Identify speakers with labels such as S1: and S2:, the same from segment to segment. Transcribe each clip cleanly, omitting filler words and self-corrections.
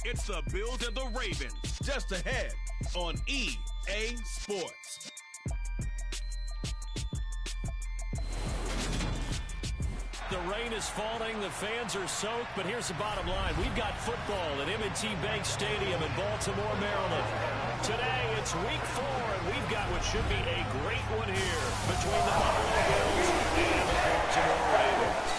S1: It's the Bills and the Ravens, just ahead on EA Sports.
S2: The rain is falling, the fans are soaked, but here's the bottom line. We've got football at M&T Bank Stadium in Baltimore, Maryland. Today, it's week 4, and we've got what should be a great one here between the Buffalo Bills and the Baltimore Ravens.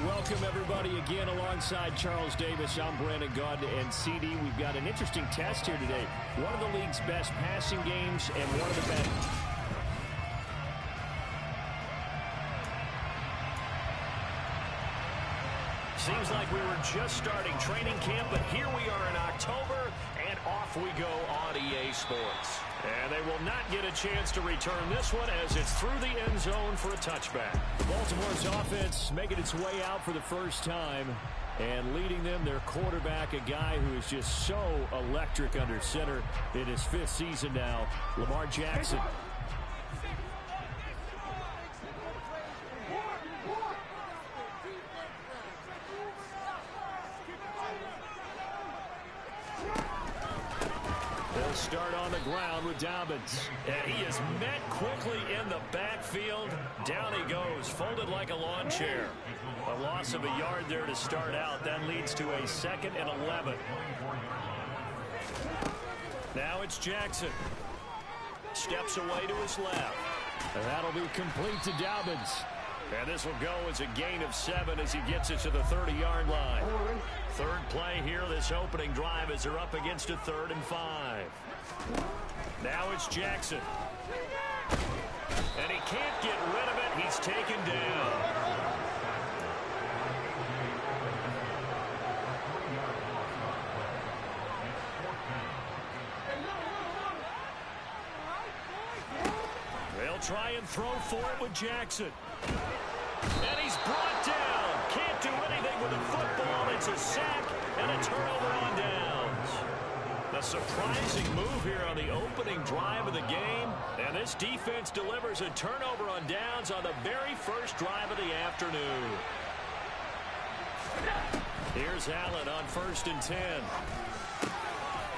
S2: Welcome, everybody, again alongside Charles Davis. I'm Brandon Gaudin and CD. We've got an interesting test here today. One of the league's best passing games and one of the best. Seems like we were just starting training camp, but here we are in October, and off we go on EA Sports. And they will not get a chance to return this one as it's through the end zone for a touchback. Baltimore's offense making its way out for the first time, and leading them, their quarterback, a guy who is just so electric under center in his 5th season now, Lamar Jackson. They'll start on the ground with Dobbins. And he is met quickly in the backfield. Down he goes, folded like a lawn chair. A loss of a yard there to start out. That leads to a 2nd and 11. Now it's Jackson. Steps away to his left. And that'll be complete to Dobbins. And this will go as a gain of 7 as he gets it to the 30-yard line. Third play here, this opening drive, as they're up against a 3rd and 5. Now it's Jackson. And he can't get rid of it. He's taken down. They'll try and throw for it with Jackson. And he's brought down. Can't do anything with the football. It's a sack and a turnover on downs. A surprising move here on the opening drive of the game. And this defense delivers a turnover on downs on the very first drive of the afternoon. Here's Allen on 1st and 10.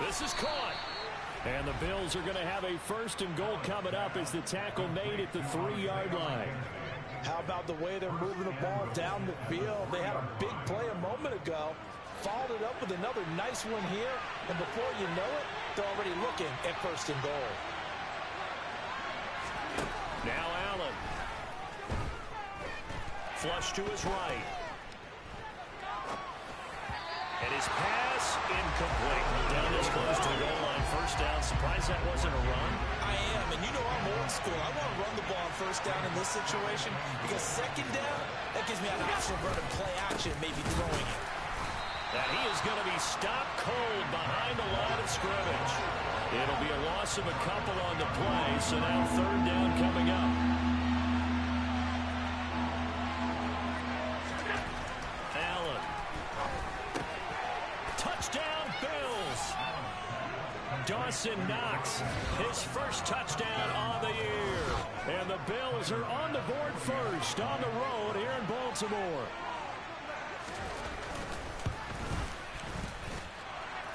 S2: This is caught. And the Bills are going to have a 1st and goal coming up as the tackle made at the 3-yard line.
S3: How about the way they're moving the ball down the field? They had a big play a moment ago. Followed it up with another nice one here. And before you know it, they're already looking at 1st and goal.
S2: Now Allen. Flush to his right. And his pass incomplete. Down this close to the goal line. 1st down. Surprised that wasn't a run.
S3: I am, and you know I'm old school. I want to run the ball on 1st down in this situation because 2nd down, that gives me an option for the play action, maybe throwing it.
S2: And he is going to be stopped cold behind the line of scrimmage. It'll be a loss of a couple on the play, so now 3rd down coming up. Allen. Touchdown, Bills. Dawson Knox, his 1st touchdown on the year. And the Bills are on the board first on the road here in Baltimore.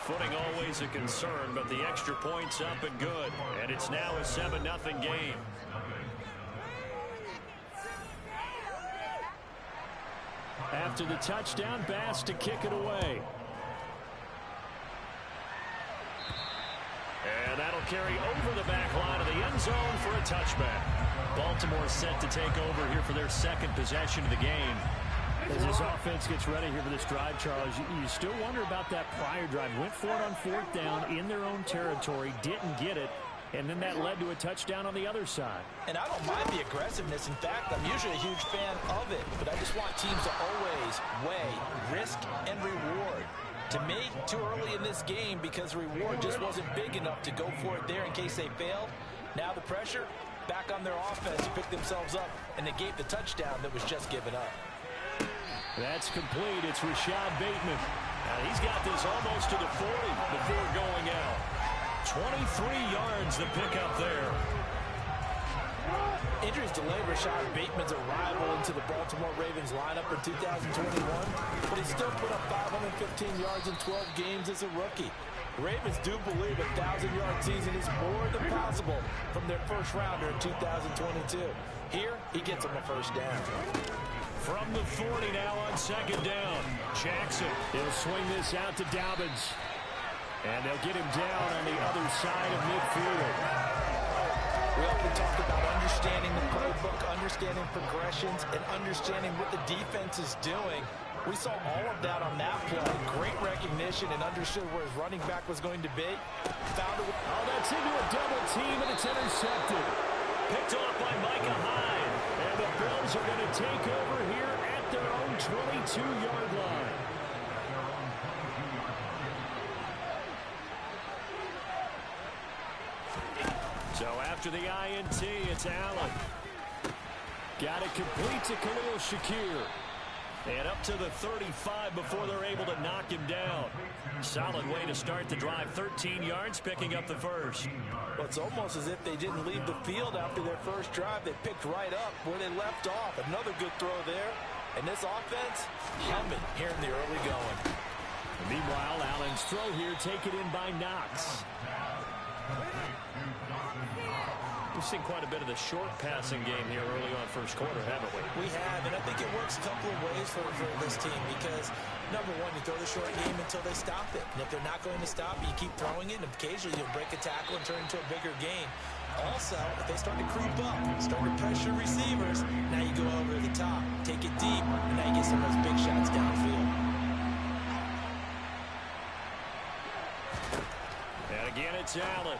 S2: Footing always a concern, but the extra point's up and good. And it's now a 7-0 game. After the touchdown, Bass to kick it away. And that'll carry over the back line of the end zone for a touchback. Baltimore set to take over here for their 2nd possession of the game. As this offense gets ready here for this drive, Charles, you still wonder about that prior drive. Went for it on 4th down in their own territory, didn't get it, and then that led to a touchdown on the other side.
S3: And I don't mind the aggressiveness. In fact, I'm usually a huge fan of it, but I just want teams to always weigh risk and reward. To me, too early in this game because the reward just wasn't big enough to go for it there in case they failed. Now the pressure back on their offense to pick themselves up and negate the touchdown that was just given up.
S2: That's complete. It's Rashad Bateman. Now he's got this almost to the 40 before going out. 23 yards the pickup there.
S3: Injuries delayed Rashad Bateman's arrival into the Baltimore Ravens lineup in 2021, but he still put up 515 yards in 12 games as a rookie. Ravens do believe a 1,000-yard season is more than possible from their first rounder in 2022. Here, he gets him a first down.
S2: From the 40 now on second down. Jackson, he'll swing this out to Dobbins. And they'll get him down on the other side of midfield.
S3: We often talk about understanding the playbook, understanding progressions, and understanding what the defense is doing. We saw all of that on that play. Great recognition and understood where his running back was going to be.
S2: Oh, that's into a double team, and it's intercepted. Picked off by Micah Hyde. And the Bills are going to take over here at their own 22-yard line. So after the INT, it's Allen. Got it complete to Khalil Shakir. And up to the 35 before they're able to knock him down. Solid way to start the drive. 13 yards, picking up the first.
S3: Well, it's almost as if they didn't leave the field after their first drive. They picked right up where they left off. Another good throw there. And this offense, humming here in the early going.
S2: Meanwhile, Allen's throw here taken in by Knox. We've seen quite a bit of the short passing game here early on first quarter, haven't we?
S3: We have, and I think it works a couple of ways for this team because, number one, you throw the short game until they stop it. And if they're not going to stop it, you keep throwing it, and occasionally you'll break a tackle and turn into a bigger gain. Also, if they start to creep up, start to pressure receivers, now you go over the top, take it deep, and now you get some of those big shots downfield.
S2: And again, it's Allen.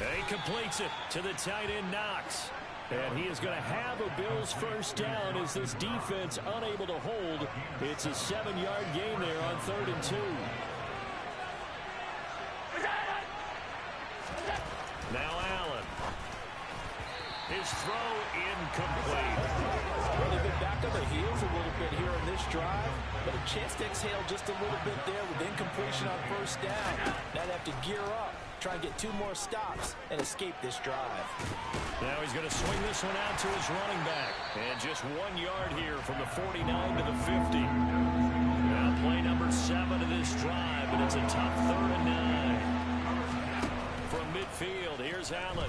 S2: And he completes it to the tight end, Knox. And he is going to have a Bills first down as this defense unable to hold. It's a 7-yard gain there on 3rd and 2. Now Allen. His throw incomplete.
S3: Well, they've been back on the heels a little bit here in this drive, but a chance to exhale just a little bit there with incompletion on first down. Now they have to gear up, try and get 2 more stops, and escape this drive.
S2: Now he's going to swing this one out to his running back. And just 1 yard here from the 49 to the 50. Now play number 7 of this drive, and it's a tough 3rd and 9. From midfield, here's Allen.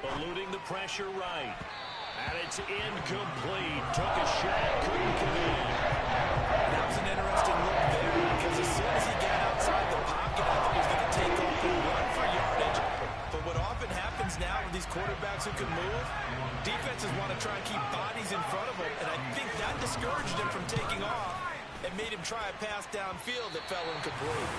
S2: Eluding the pressure right. And it's incomplete. Took a shot, couldn't come in.
S3: That was an interesting look there because as soon as he got outside the pocket, I thought he was going to take off and run for yardage. But what often happens now with these quarterbacks who can move, defenses want to try and keep bodies in front of them, and I think that discouraged him from taking off and made him try a pass downfield that fell incomplete.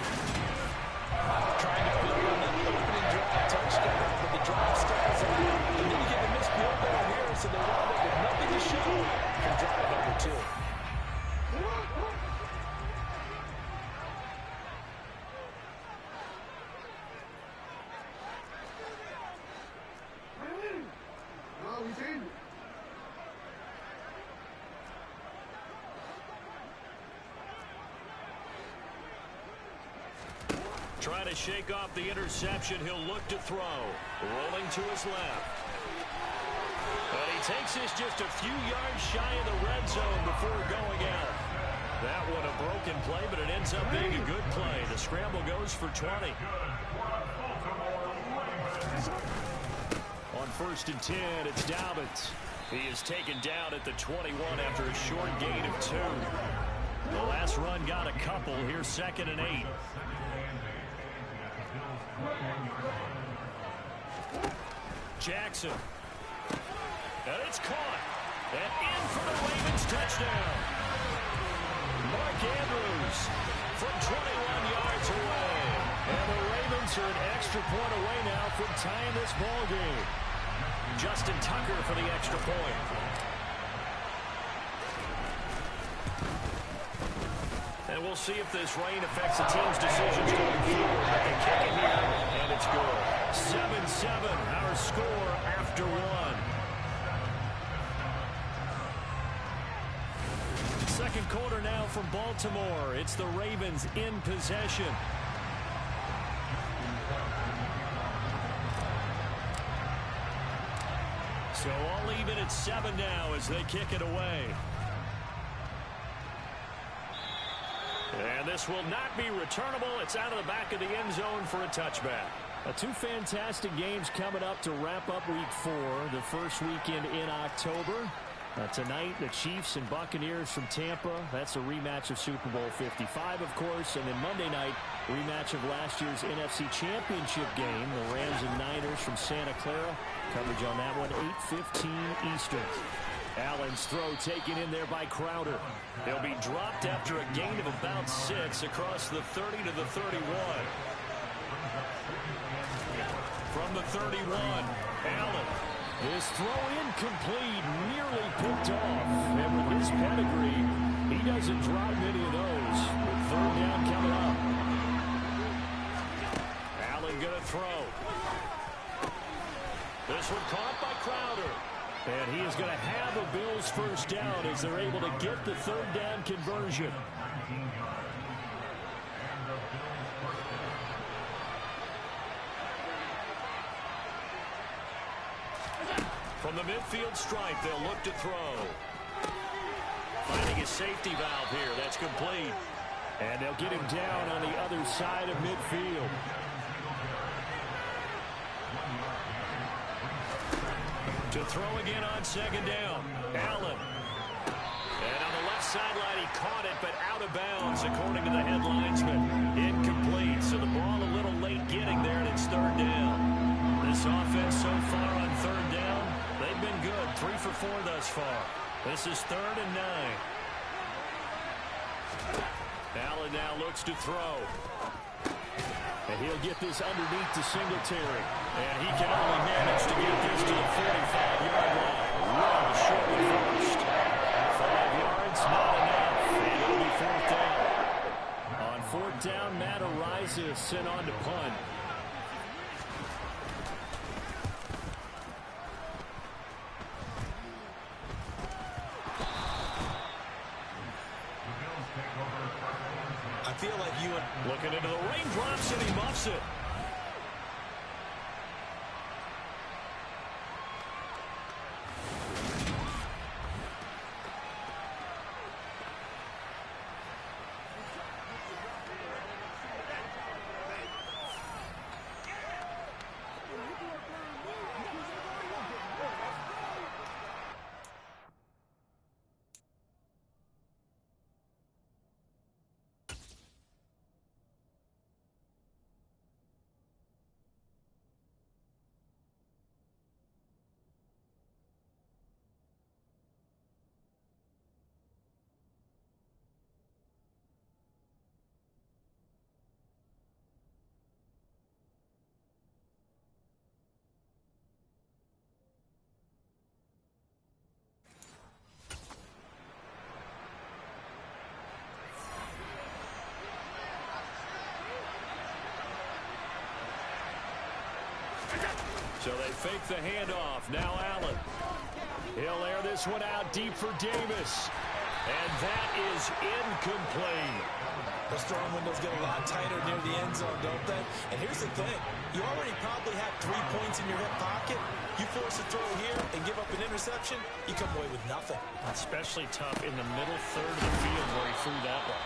S3: Trying to build on that opening drive touchdown, but the drive stalls out. And then you get the missed field goal here, so they wound up with nothing to show from drive number 2.
S2: Trying to shake off the interception. He'll look to throw. Rolling to his left. But he takes this just a few yards shy of the red zone before going out. That one a broken play, but it ends up being a good play. The scramble goes for 20. On 1st and 10, it's Dobbins. He is taken down at the 21 after a short gain of 2. The last run got a couple. Here's 2nd and 8. Jackson. And it's caught. And in for the Ravens touchdown. Mark Andrews from 21 yards away. And the Ravens are an extra point away now from tying this ball game. Justin Tucker for the extra point. And we'll see if this rain affects the team's decisions going forward. But they kick it here, and it's good. 7-7, our score after 1. Second quarter now from Baltimore. It's the Ravens in possession. So all even at 7 now as they kick it away. And this will not be returnable. It's out of the back of the end zone for a touchback. Two fantastic games coming up to wrap up Week 4, the first weekend in October. Tonight, the Chiefs and Buccaneers from Tampa. That's a rematch of Super Bowl 55, of course. And then Monday night, rematch of last year's NFC Championship game, the Rams and Niners from Santa Clara. Coverage on that one, 8:15 Eastern. Allen's throw taken in there by Crowder. He'll be dropped after a gain of about 6 across the 30 to the 31. From the 31, Allen. This throw incomplete, nearly picked off. And with his pedigree, he doesn't drop many of those. With 3rd down coming up. Allen going to throw. This one caught by Crowder. And he is going to have a Bills first down as they're able to get the 3rd down conversion. From the midfield stripe, they'll look to throw. Finding a safety valve here. That's complete. And they'll get him down on the other side of midfield. To throw again on 2nd down. Allen. And on the left sideline, he caught it, but out of bounds, according to the head linesman. Incomplete. So the ball a little late getting there, and it's 3rd down. This offense so far on 3rd down, they've been good. 3 for 4 thus far. This is 3rd and 9. Allen now looks to throw. And he'll get this underneath to Singletary. And he can only manage to get this to the 45-yard line. Well short of first. 5 yards, not enough. And it'll be 4th down. On 4th down, Matt Araiza is sent on to punt.
S3: I feel like you and
S2: looking into the raindrops, and he muffs it. So they fake the handoff. Now Allen. He'll air this one out deep for Davis. And that is incomplete.
S3: The throwing windows get a lot tighter near the end zone, don't they? And here's the thing. You already probably have 3 points in your hip pocket. You force a throw here and give up an interception, you come away with nothing.
S2: Especially tough in the middle third of the field where he threw that one.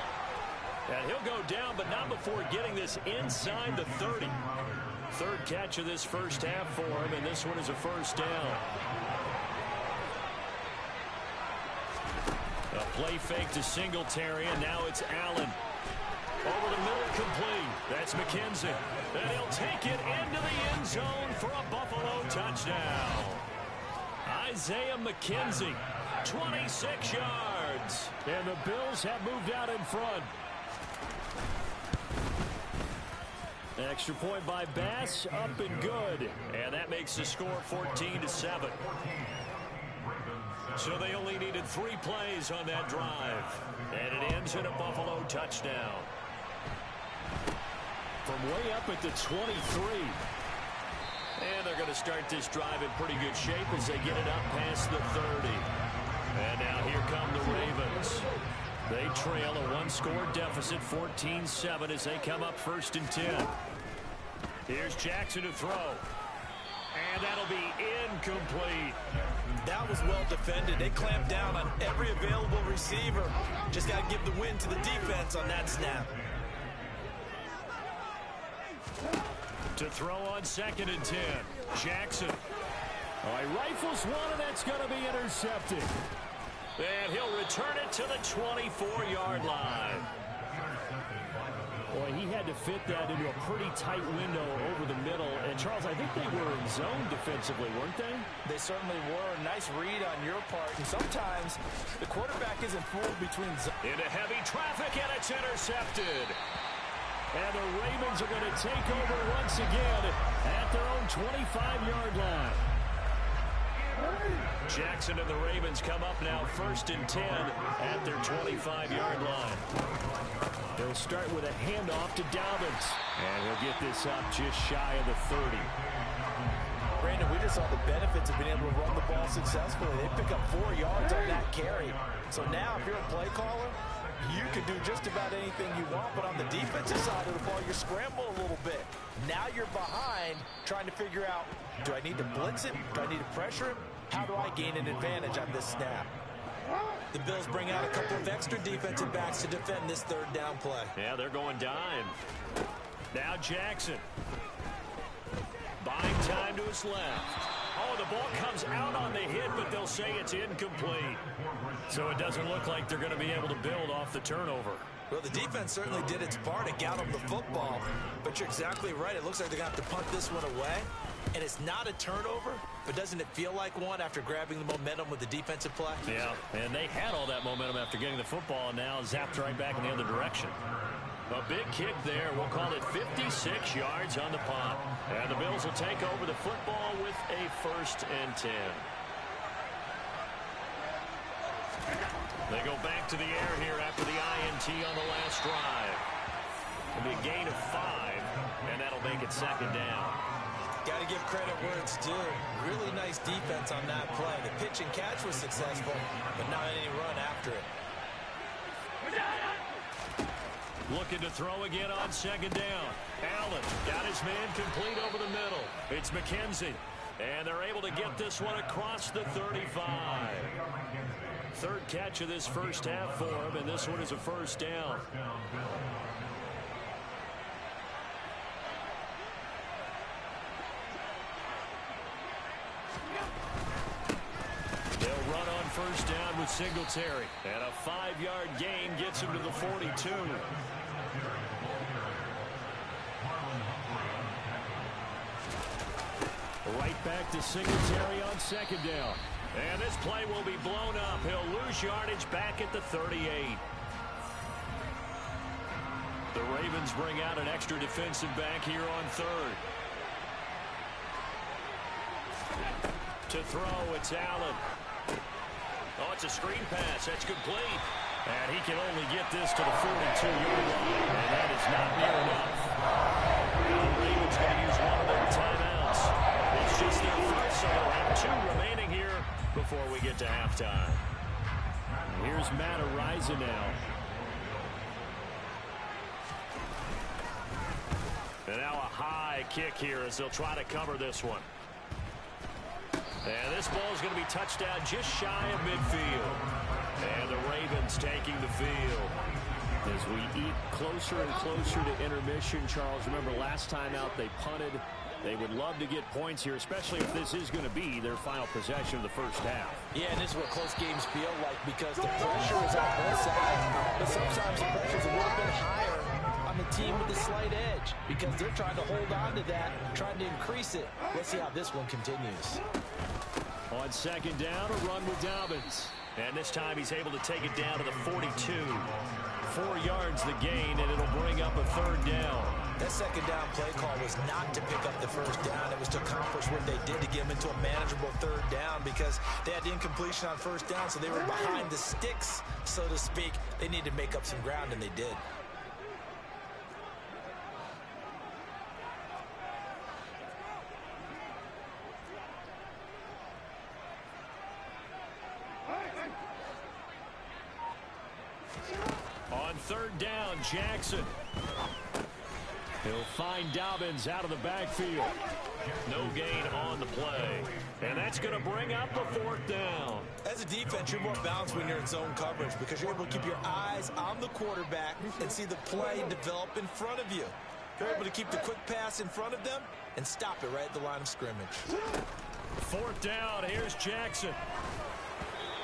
S2: And he'll go down, but not before getting this inside the 30. 3rd catch of this first half for him, and this one is a first down. A play fake to Singletary, and now it's Allen. Over the middle, complete. That's McKenzie. And he'll take it into the end zone for a Buffalo touchdown. Isaiah McKenzie, 26 yards. And the Bills have moved out in front. Extra point by Bass, up and good. And that makes the score 14-7. So they only needed 3 plays on that drive. And it ends in a Buffalo touchdown. From way up at the 23. And they're going to start this drive in pretty good shape as they get it up past the 30. And now here come the Ravens. They trail a 1-score deficit, 14-7, as they come up 1st and 10. Here's Jackson to throw. And that'll be incomplete.
S3: That was well defended. They clamped down on every available receiver. Just got to give the win to the defense on that snap.
S2: To throw on 2nd and 10. Jackson. Oh, he rifles one, and that's going to be intercepted. And he'll return it to the 24-yard line. Boy, he had to fit that into a pretty tight window over the middle. And, Charles, I think they were in zone defensively, weren't they?
S3: They certainly were. A nice read on your part. And sometimes the quarterback isn't fooled between zone.
S2: Into heavy traffic, and it's intercepted. And the Ravens are going to take over once again at their own 25-yard line. Jackson and the Ravens come up now 1st and 10 at their 25-yard line. They'll start with a handoff to Dobbins. And he'll get this up just shy of the 30.
S3: Brandon, we just saw the benefits of being able to run the ball successfully. They pick up 4 yards on that carry. So now if you're a play caller, you can do just about anything you want. But on the defensive side of the ball, you scramble a little bit. Now you're behind trying to figure out, do I need to blitz him? Do I need to pressure him? How do I gain an advantage on this snap? The Bills bring out a couple of extra defensive backs to defend this 3rd down play.
S2: Yeah, they're going dime. Now Jackson. Buying time to his left. Oh, the ball comes out on the hit, but they'll say it's incomplete. So it doesn't look like they're going to be able to build off the turnover.
S3: Well, the defense certainly did its part to get them the football. But you're exactly right. It looks like they're going to have to punt this one away. And it's not a turnover, but doesn't it feel like one after grabbing the momentum with the defensive play?
S2: Yeah, and they had all that momentum after getting the football, and now zapped right back in the other direction. A big kick there. We'll call it 56 yards on the punt. And the Bills will take over the football with a 1st and 10. They go back to the air here after the INT on the last drive. It'll be a gain of 5, and that'll make it 2nd down.
S3: Got to give credit where it's due. Really nice defense on that play. The pitch and catch was successful, but not any run after it.
S2: Looking to throw again on 2nd down. Allen got his man complete over the middle. It's McKenzie. And they're able to get this one across the 35. 3rd catch of this first half for him, and this one is a 1st down. They'll run on 1st down with Singletary. And a 5-yard gain gets him to the 42. Right back to Singletary on 2nd down. And this play will be blown up. He'll lose yardage back at the 38. The Ravens bring out an extra defensive back here on 3rd. To throw, it's Allen. Oh, it's a screen pass. That's complete. And he can only get this to the 42-yard line. And that is not near enough. The Ravens going to use one of their timeouts. It's just their first, so they'll have 2 remaining here before we get to halftime. Here's Matt Araiza now. And now a high kick here as they'll try to cover this one. And this ball is going to be touched down just shy of midfield. And the Ravens taking the field. As we eat closer and closer to intermission, Charles, remember last time out they punted. They would love to get points here, especially if this is going to be their final possession of the first half. Yeah, and this is what close games feel like because the pressure is on both sides. But sometimes the pressure is a little bit higher on the team with the slight edge because they're trying to hold on to that, trying to increase it. Let's see how this one continues. On 2nd down, a run with Dobbins. And this time he's able to take it down to the 42. 4 yards the gain, and it'll bring up a 3rd down. That 2nd down play call was not to pick up the 1st down. It was to accomplish what they did to get them into a manageable 3rd down because they had the incompletion on 1st down, so they were behind the sticks, so to speak. They needed to make up some ground, and they did. On 3rd down, Jackson. He'll find Dobbins out of the backfield. No gain on the play. And that's going to bring up the fourth down.
S3: As a defense, you're more balanced when you're in zone coverage because you're able to keep your eyes on the quarterback and see the play develop in front of you. You're able to keep the quick pass in front of them and stop it right at the line of scrimmage.
S2: Fourth down, here's Jackson.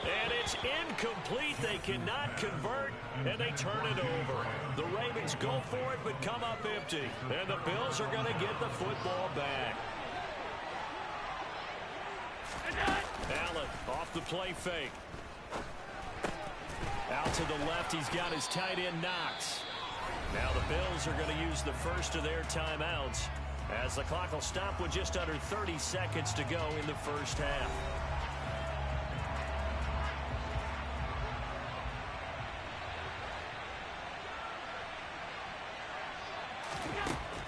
S2: And it's incomplete. They cannot convert, and they turn it over. The Ravens go for it, but come up empty. And the Bills are going to get the football back. Allen off the play fake. Out to the left, he's got his tight end Knox. Now the Bills are going to use the first of their timeouts as the clock will stop with just under 30 seconds to go in the first half.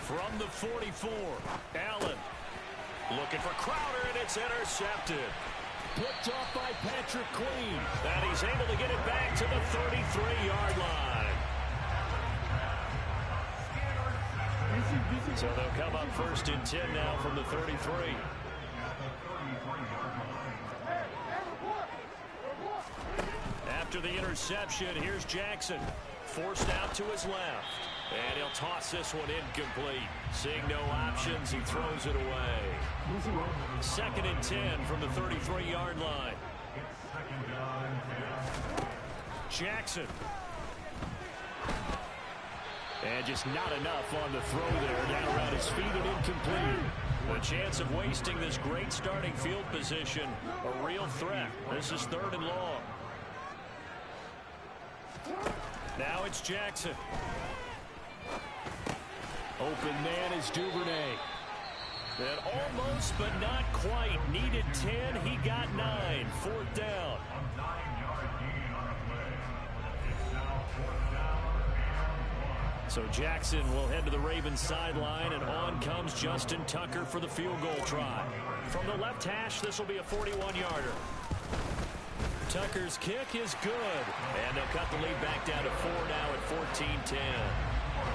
S2: From the 44, Allen looking for Crowder, and it's intercepted. Picked off by Patrick Queen. And he's able to get it back to the 33-yard line. So they'll come up first and 10 now from the 33. After the interception, here's Jackson. Forced out to his left. And he'll toss this one incomplete. Seeing no options, he throws it away. Second and 10 from the 33-yard line. Jackson. And just not enough on the throw there. Down around his feet and incomplete. The chance of wasting this great starting field position, a real threat. This is third and long. Now it's Jackson. Open man is Duvernay. And almost, but not quite. Needed 10. He got 9. Fourth down. So Jackson will head to the Ravens sideline, and on comes Justin Tucker for the field goal try. From the left hash, this will be a 41-yarder. Tucker's kick is good. And they'll cut the lead back down to 4 now at 14-10.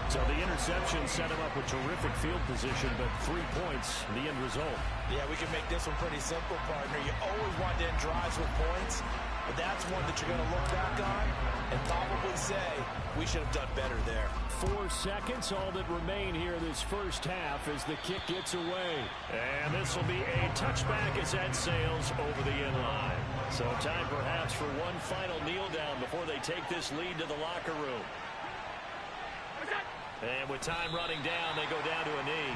S2: So the interception set him up with terrific field position, but 3 points, the end result.
S3: Yeah, we can make this one pretty simple, partner. You always want to end drives with points, but that's one that you're going to look back on and probably say, we should have done better there.
S2: 4 seconds, all that remain here this first half as the kick gets away. And this will be a touchback as that sails over the end line. So time perhaps for one final kneel down before they take this lead to the locker room. And with time running down, they go down to a knee.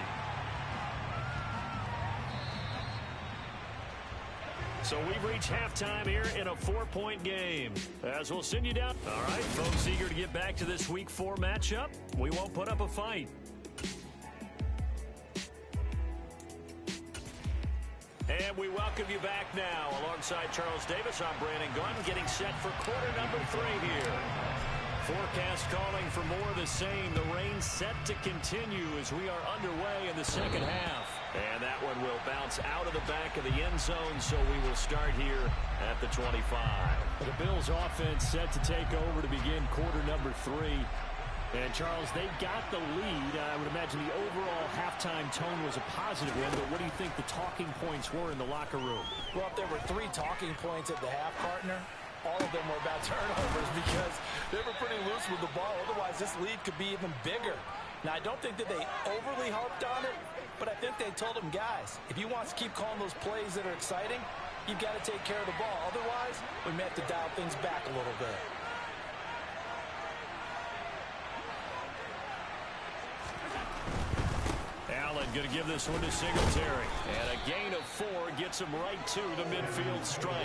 S2: So we've reached halftime here in a 4-point game. As we'll send you down. All right, folks, eager to get back to this Week 4 matchup. We won't put up a fight. And we welcome you back now. Alongside Charles Davis, I'm Brandon Gunn, getting set for quarter number 3 here. Forecast calling for more of the same. The rain set to continue as we are underway in the second half. And that one will bounce out of the back of the end zone, so we will start here at the 25. The Bills offense set to take over to begin quarter number 3. And, Charles, they got the lead. I would imagine the overall halftime tone was a positive one, but what do you think the talking points were in the locker room?
S3: Well, if there were 3 talking points at the half, partner, all of them were about turnovers because they were pretty loose with the ball. Otherwise, this lead could be even bigger. Now, I don't think that they overly harped on it, but I think they told them, guys, if you want to keep calling those plays that are exciting, you've got to take care of the ball. Otherwise, we may have to dial things back a little bit.
S2: Allen going to give this one to Singletary. And a gain of 4 gets him right to the midfield stripe.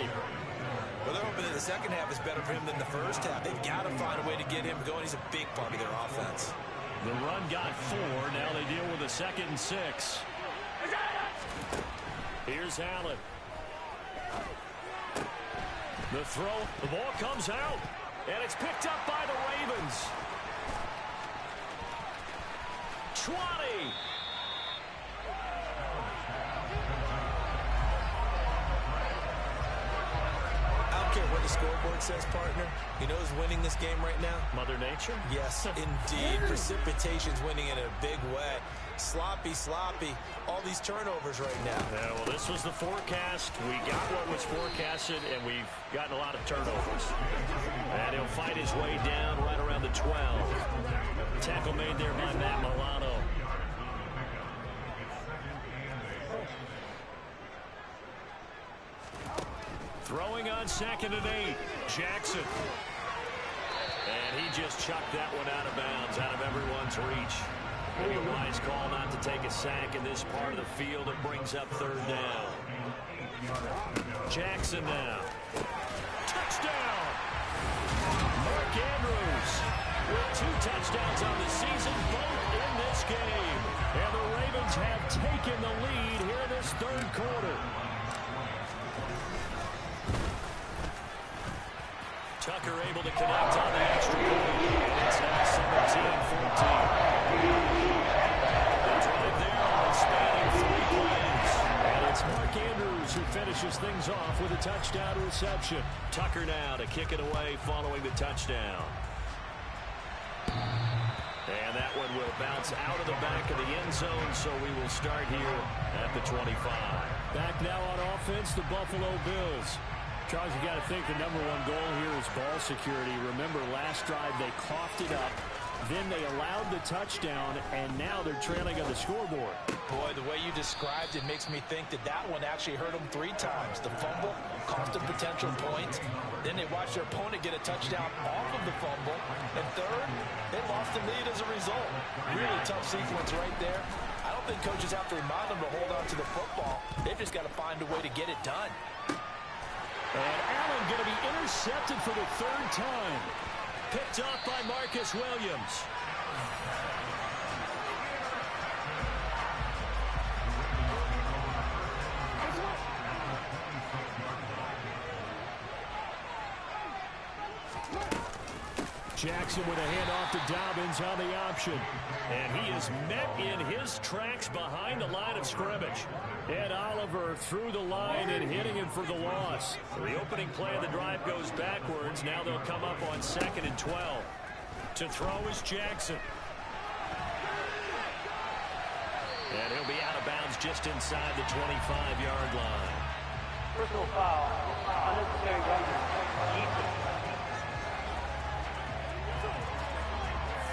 S3: Well, they're hoping that the second half is better for him than the first half. They've got to find a way to get him going. He's a big part of their offense.
S2: The run got 4. Now they deal with a 2nd and 6. Here's Allen. The throw. The ball comes out. And it's picked up by the Ravens. 20. What the scoreboard says, partner. You know who's winning this game right now? Mother Nature? Yes, indeed. Precipitation's winning in a big way.
S3: Sloppy, sloppy. All these turnovers right now.
S2: Yeah, well, this was the forecast. We got what was forecasted, and we've gotten a lot of turnovers. And he'll fight his way down right around the 12. Tackle made there by Matt Milano. Throwing on 2nd and 8. Jackson. And he just chucked that one out of bounds, out of everyone's reach. Maybe a wise call not to take a sack in this part of the field. It brings up 3rd down. Jackson now. Touchdown! Mark Andrews with 2 touchdowns on the season, both in this game. And the Ravens have taken the lead here in this 3rd quarter. Tucker able to connect on the extra point. It's now 17-14. The drive there only spanning 3 plays. And it's Mark Andrews who finishes things off with a touchdown reception. Tucker now to kick it away following the touchdown. And that one will bounce out of the back of the end zone, so we will start here at the 25. Back now on offense, the Buffalo Bills. Charles, you got to think the #1 goal here is ball security. Remember, last drive they coughed it up, then they allowed the touchdown, and now they're trailing on the scoreboard.
S3: Boy, the way you described it makes me think that that one actually hurt them 3 times. The fumble cost them potential points. Then they watched their opponent get a touchdown off of the fumble. And third, they lost the lead as a result. Really tough sequence right there. I don't think coaches have to remind them to hold on to the football. They've just got to find a way to get it done.
S2: And Allen going to be intercepted for the 3rd time. Picked off by Marcus Williams. Jackson with a handoff to Dobbins on the option. And he is met in his tracks behind the line of scrimmage. Ed Oliver through the line and hitting him for the loss. The opening play of the drive goes backwards. Now they'll come up on 2nd and 12. To throw is Jackson. And he'll be out of bounds just inside the 25-yard line.
S4: Personal foul. Unnecessary roughness.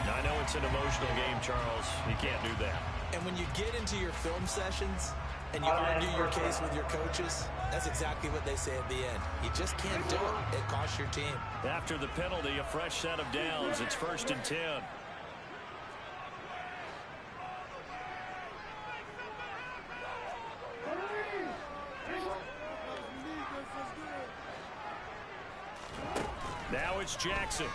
S2: I know it's an emotional game, Charles. You can't do that.
S3: And when you get into your film sessions and you argue your case with your coaches, that's exactly what they say at the end. You just can't do it. It costs your team.
S2: After the penalty, a fresh set of downs. It's 1st and 10. Now it's Jackson.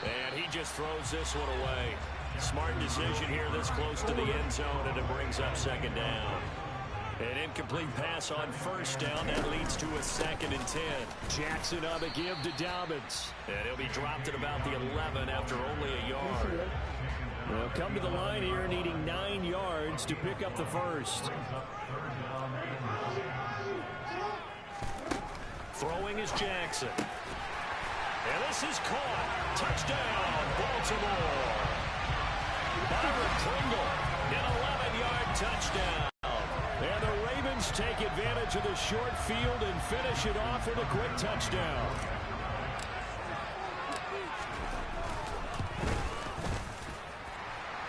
S2: And he just throws this one away. Smart decision here this close to the end zone, and it brings up 2nd down. An incomplete pass on 1st down. That leads to a 2nd and 10. Jackson on the give to Dobbins. And he'll be dropped at about the 11 after only a yard. They'll come to the line here needing 9 yards to pick up the 1st. Throwing is Jackson. And this is caught. Touchdown, Baltimore. Byron Pringle, an 11-yard touchdown. And the Ravens take advantage of the short field and finish it off with a quick touchdown.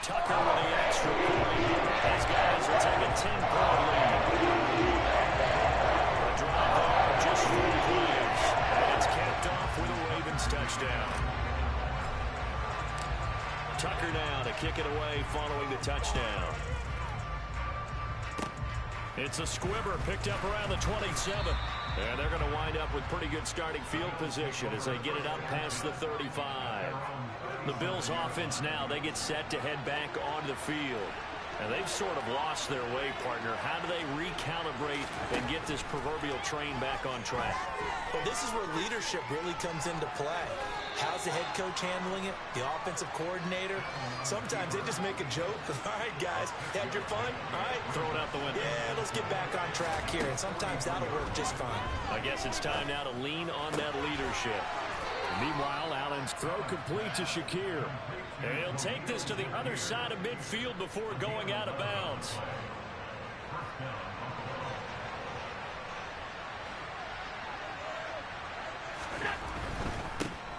S2: Tucker with the extra point. These guys will take a 10-point lead. A drive there, just 4 plays. And it's capped off with a Ravens touchdown. Tucker now to kick it away following the touchdown. It's a squibber picked up around the 27. And they're going to wind up with pretty good starting field position as they get it up past the 35. The Bills offense now, they get set to head back on the field. And they've sort of lost their way, partner. How do they recalibrate and get this proverbial train back on track?
S3: Well, this is where leadership really comes into play. How's the head coach handling it? The offensive coordinator? Sometimes they just make a joke. All right, guys, had your fun? All right.
S2: Throw it out the window.
S3: Yeah, let's get back on track here. And sometimes that'll work just fine.
S2: I guess it's time now to lean on that leadership. Meanwhile, Allen's throw complete to Shakir. And he'll take this to the other side of midfield before going out of bounds.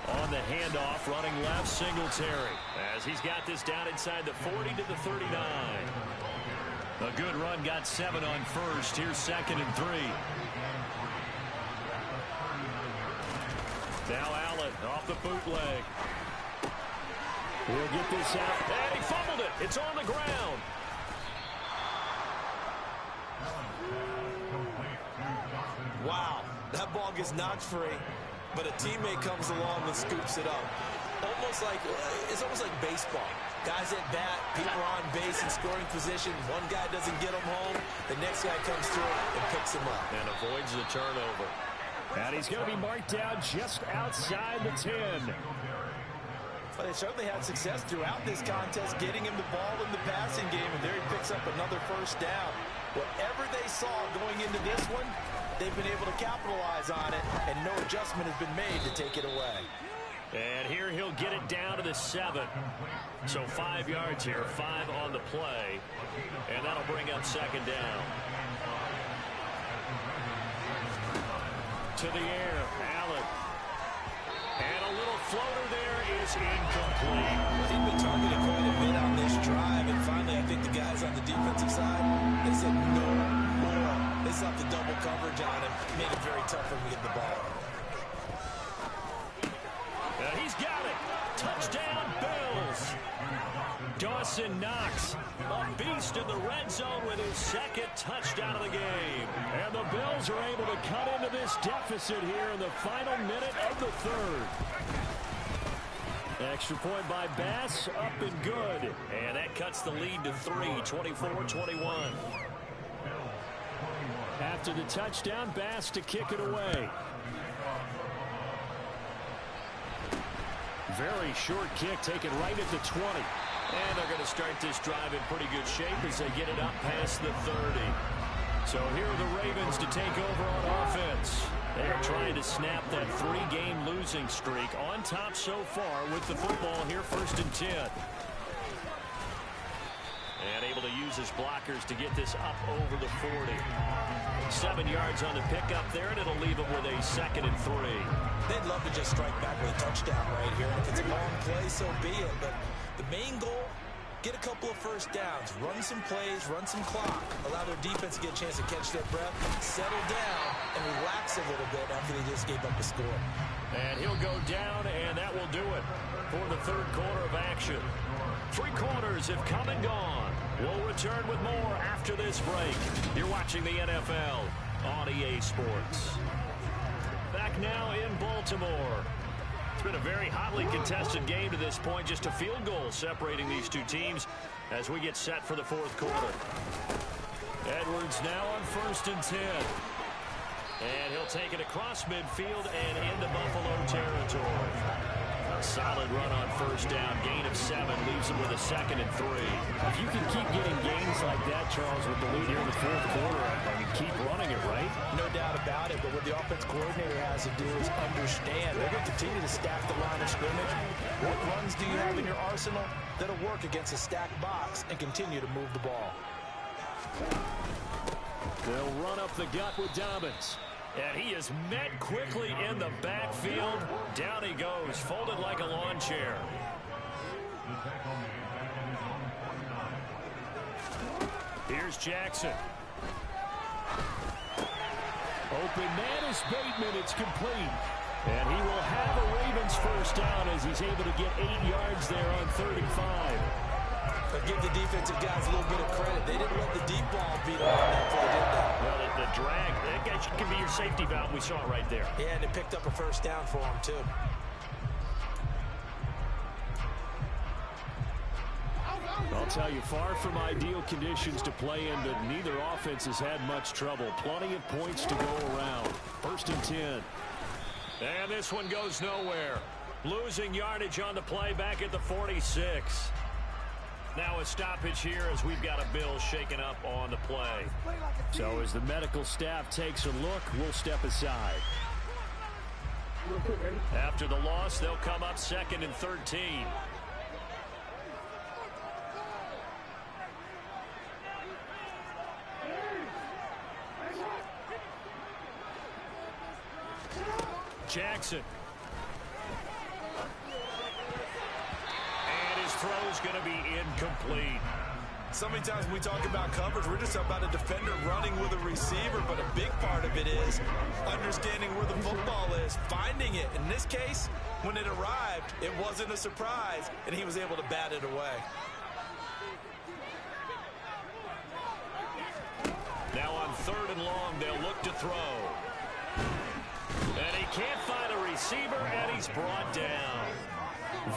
S2: On the handoff, running left, Singletary. As he's got this down inside the 40 to the 39. A good run, got 7 on first. Here's 2nd and 3. Now Allen off the bootleg. He'll get this out. And he fumbled it. It's on the ground.
S3: Wow, that ball gets knocked free, but a teammate comes along and scoops it up. It's almost like baseball. Guys at bat, people are on base in scoring position. One guy doesn't get him home. The next guy comes through and picks him up.
S2: And avoids the turnover. And he's going to be marked down just outside the 10.
S3: Well, they certainly had success throughout this contest, getting him the ball in the passing game, and there he picks up another first down. Whatever they saw going into this one, they've been able to capitalize on it, and no adjustment has been made to take it away.
S2: And here he'll get it down to the 7. So 5 yards here, 5 on the play. And that'll bring up 2nd down. To the air, Allen. And a little floater there is incomplete.
S3: He'd been targeted quite a bit on this drive, and finally I think the guys on the defensive side, they said no more. They slapped the double coverage on him, made it very tough for him to get the ball.
S2: He's got it. Touchdown, Bills. Dawson Knox, a beast in the red zone with his 2nd touchdown of the game. And the Bills are able to cut into this deficit here in the final minute of the 3rd. Extra point by Bass, up and good. And that cuts the lead to 3, 24-21. After the touchdown, Bass to kick it away. Very short kick taken right at the 20. And they're going to start this drive in pretty good shape as they get it up past the 30. So here are the Ravens to take over on offense. They are trying to snap that 3-game losing streak, on top so far with the football here, 1st and 10. And able to use his blockers to get this up over the 40. 7 yards on the pickup there, and it'll leave them with a 2nd and 3.
S3: They'd love to just strike back with a touchdown right here. And if it's a long play, so be it. But the main goal, get a couple of first downs, run some plays, run some clock, allow their defense to get a chance to catch their breath, settle down, and relax a little bit after they just gave up a score.
S2: And he'll go down, and that will do it for the 3rd quarter of action. 3 quarters have come and gone. We'll return with more after this break. You're watching the NFL on EA Sports. Back now in Baltimore. It's been a very hotly contested game to this point. Just a field goal separating these two teams as we get set for the 4th quarter. Edwards now on 1st and 10. And he'll take it across midfield and into Buffalo territory. A solid run on 1st down. Gain of 7 leaves him with a 2nd and 3.
S5: If you can keep getting gains like that, Charles, with the lead here in the 4th quarter, I mean, keep running it, right?
S3: No doubt about it, but what the offense coordinator has to do is understand they're going to continue to stack the line of scrimmage. What runs do you have in your arsenal that'll work against a stacked box and continue to move the ball?
S2: They'll run up the gut with Dobbins. And he is met quickly in the backfield. Down he goes, folded like a lawn chair. Here's Jackson. Open man is Bateman. It's complete. And he will have a Ravens 1st down as he's able to get 8 yards there on 35.
S3: But give the defensive guys a little bit of credit. They didn't let the deep ball beat them on that play, did they?
S2: Well, the drag, that can be your safety valve. We saw it right there.
S3: Yeah, and it picked up a 1st down for him, too.
S2: I'll tell you, far from ideal conditions to play in, but neither offense has had much trouble. Plenty of points to go around. 1st and 10. And this one goes nowhere. Losing yardage on the play back at the 46. Now a stoppage here as we've got a Bill shaken up on the play. So as the medical staff takes a look, we'll step aside. After the loss, they'll come up 2nd and 13. Jackson. And his throw's going to be incomplete.
S3: So many times when we talk about coverage, we're just about a defender running with a receiver, but a big part of it is understanding where the football is, finding it. In this case, when it arrived, it wasn't a surprise, and he was able to bat it away.
S2: Now on 3rd and long, they'll look to throw. And he can't find a receiver, and he's brought down.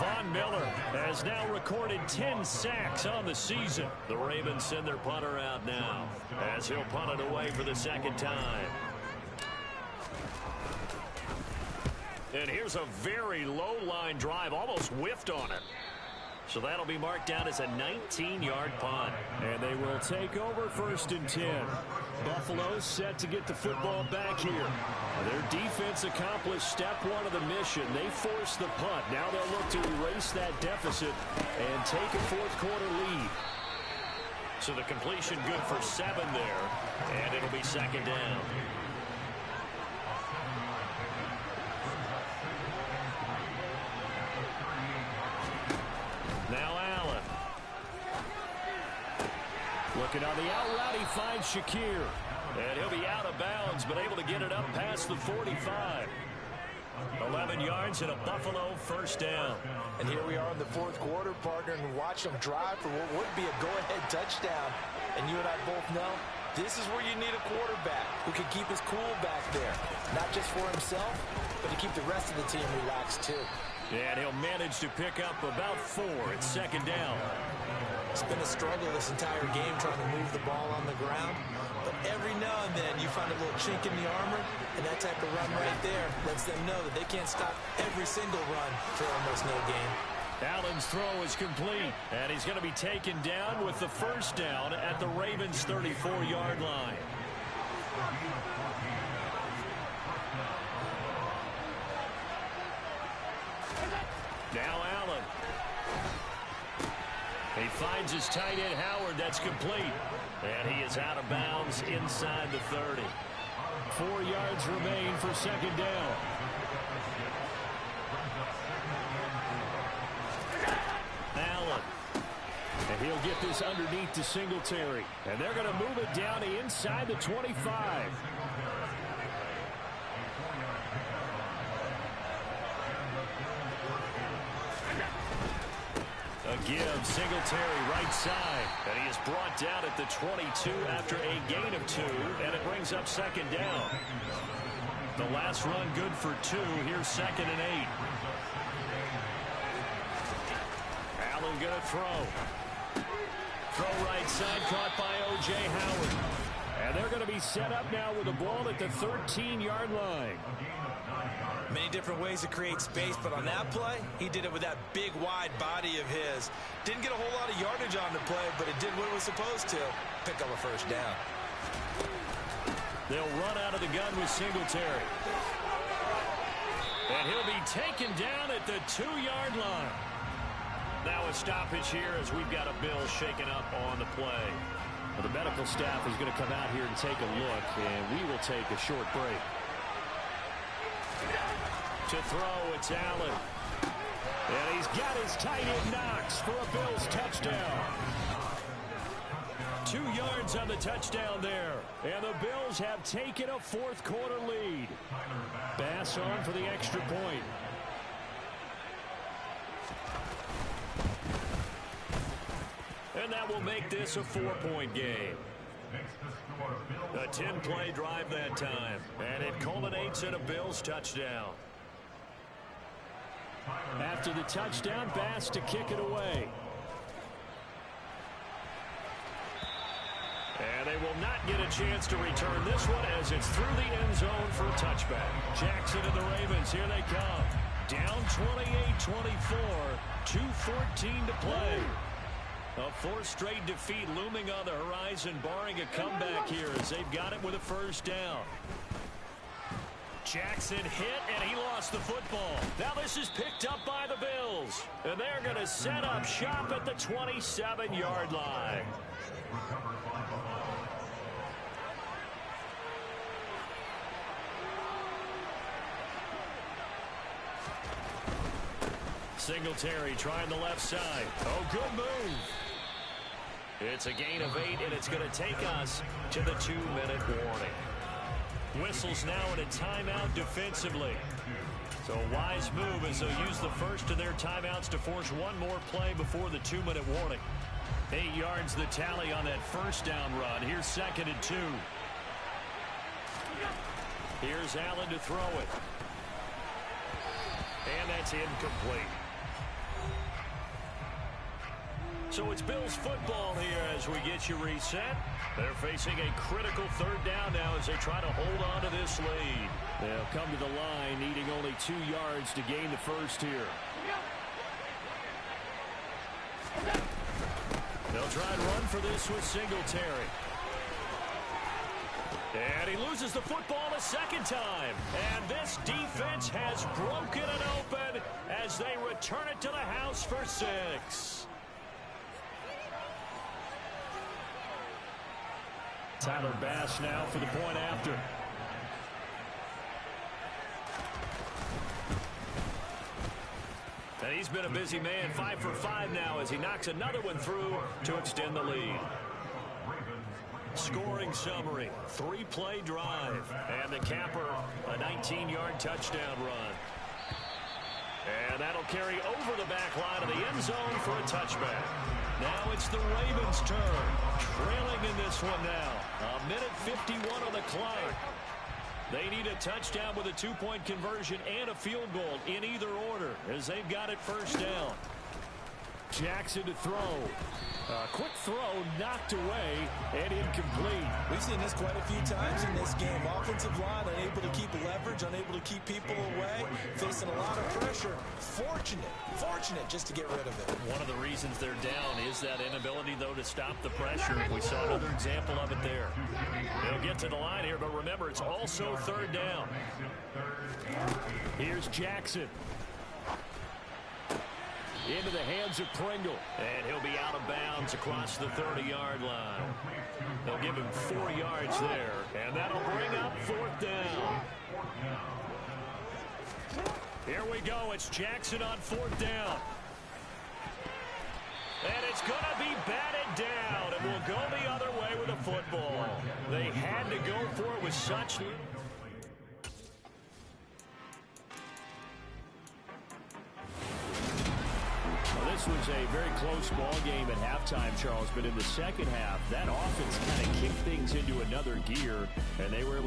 S2: Von Miller has now recorded 10 sacks on the season. The Ravens send their punter out now as he'll punt it away for the 2nd time. And here's a very low-line drive, almost whiffed on it. So that'll be marked down as a 19-yard punt.
S5: And they will take over 1st and 10. Buffalo set to get the football back here. Their defense accomplished step 1 of the mission. They forced the punt. Now they'll look to erase that deficit and take a 4th quarter lead.
S2: So the completion good for 7 there. And it'll be 2nd down. Now Allen.
S5: Looking on the out route, he finds Shakir.
S2: And he'll be out of bounds, but able to get it up past the 45. 11 yards and a Buffalo 1st down.
S3: And here we are in the 4th quarter, partner, and watch them drive for what would be a go-ahead touchdown. And you and I both know this is where you need a quarterback who can keep his cool back there. Not just for himself, but to keep the rest of the team relaxed too.
S2: And he'll manage to pick up about 4 at 2nd down.
S3: It's been a struggle this entire game trying to move the ball on the ground. But every now and then you find a little chink in the armor, and that type of run right there lets them know that they can't stop every single run for almost no gain.
S2: Allen's throw is complete, and he's going to be taken down with the 1st down at the Ravens' 34-yard line. Now Allen. He finds his tight end Howard. That's complete. And he is out of bounds inside the 30.
S5: 4 yards remain for 2nd down.
S2: Allen.
S5: And he'll get this underneath to Singletary. And they're going to move it down to inside the 25.
S2: A give, Singletary right side. And he is brought down at the 22 after a gain of 2, and it brings up 2nd down. The last run good for 2. Here's 2nd and 8. Allen going to throw. Throw right side, caught by O.J. Howard.
S5: And they're going to be set up now with the ball at the 13-yard line.
S3: Many different ways to create space, but on that play, he did it with that big, wide body of his. Didn't get a whole lot of yardage on the play, but it did what it was supposed to. Pick up a 1st down.
S2: They'll run out of the gun with Singletary. And he'll be taken down at the 2-yard line. Now a stoppage here as we've got a Bill shaken up on the play.
S5: Well, the medical staff is going to come out here and take a look, and we will take a short break.
S2: To throw, it's Allen.
S5: And he's got his tight end Knox for a Bills touchdown.
S2: 2 yards on the touchdown there.
S5: And the Bills have taken a 4th quarter lead. Bass on for the extra point.
S2: And that will make this a 4-point game. A 10-play drive that time. And it culminates in a Bills touchdown.
S5: After the touchdown, Bass to kick it away.
S2: And they will not get a chance to return this one as it's through the end zone for a touchback. Jackson and the Ravens, here they come. Down 28-24, 2:14 to play. A 4th straight defeat looming on the horizon, barring a comeback here as they've got it with a 1st down. Jackson hit, and he lost the football. Now this is picked up by the Bills. And they're going to set up shop at the 27-yard line. Singletary trying the left side. Oh, good move. It's a gain of 8, and it's going to take us to the 2-minute warning. Whistles now in a timeout defensively. So a wise move as they'll use the first of their timeouts to force one more play before the 2-minute warning. 8 yards the tally on that first down run. Here's 2nd and 2. Here's Allen to throw it. And that's incomplete. So it's Bills football here as we get you reset. They're facing a critical 3rd down now as they try to hold on to this lead. They'll come to the line needing only 2 yards to gain the first here. They'll try and run for this with Singletary. And he loses the football a second time. And this defense has broken it open as they return it to the house for 6. Tyler Bass now for the point after. And he's been a busy man, 5 for 5 now as he knocks another one through to extend the lead. Scoring summary, 3-play drive, and the capper, a 19-yard touchdown run. And that'll carry over the back line of the end zone for a touchback. Now it's the Ravens' turn, trailing in this one now. 1:51 on the clock. They need a touchdown with a 2-point conversion and a field goal in either order as they've got it first down. Jackson to throw. Quick throw knocked away and incomplete.
S3: We've seen this quite a few times in this game. Offensive line unable to keep leverage, unable to keep people away, facing a lot of pressure. Fortunate just to get rid of it.
S2: One of the reasons they're down is that inability, though, to stop the pressure. We saw another example of it there. They'll get to the line here, but remember, it's also 3rd down. Here's Jackson. Into the hands of Pringle. And he'll be out of bounds across the 30-yard line. They'll give him 4 yards there. And that'll bring up 4th down. Here we go. It's Jackson on 4th down. And it's going to be batted down. And we'll go the other way with the football. They had to go for it with such... This was a very close ball game at halftime, Charles, but in the second half, that offense kind of kicked things into another gear, and they were able to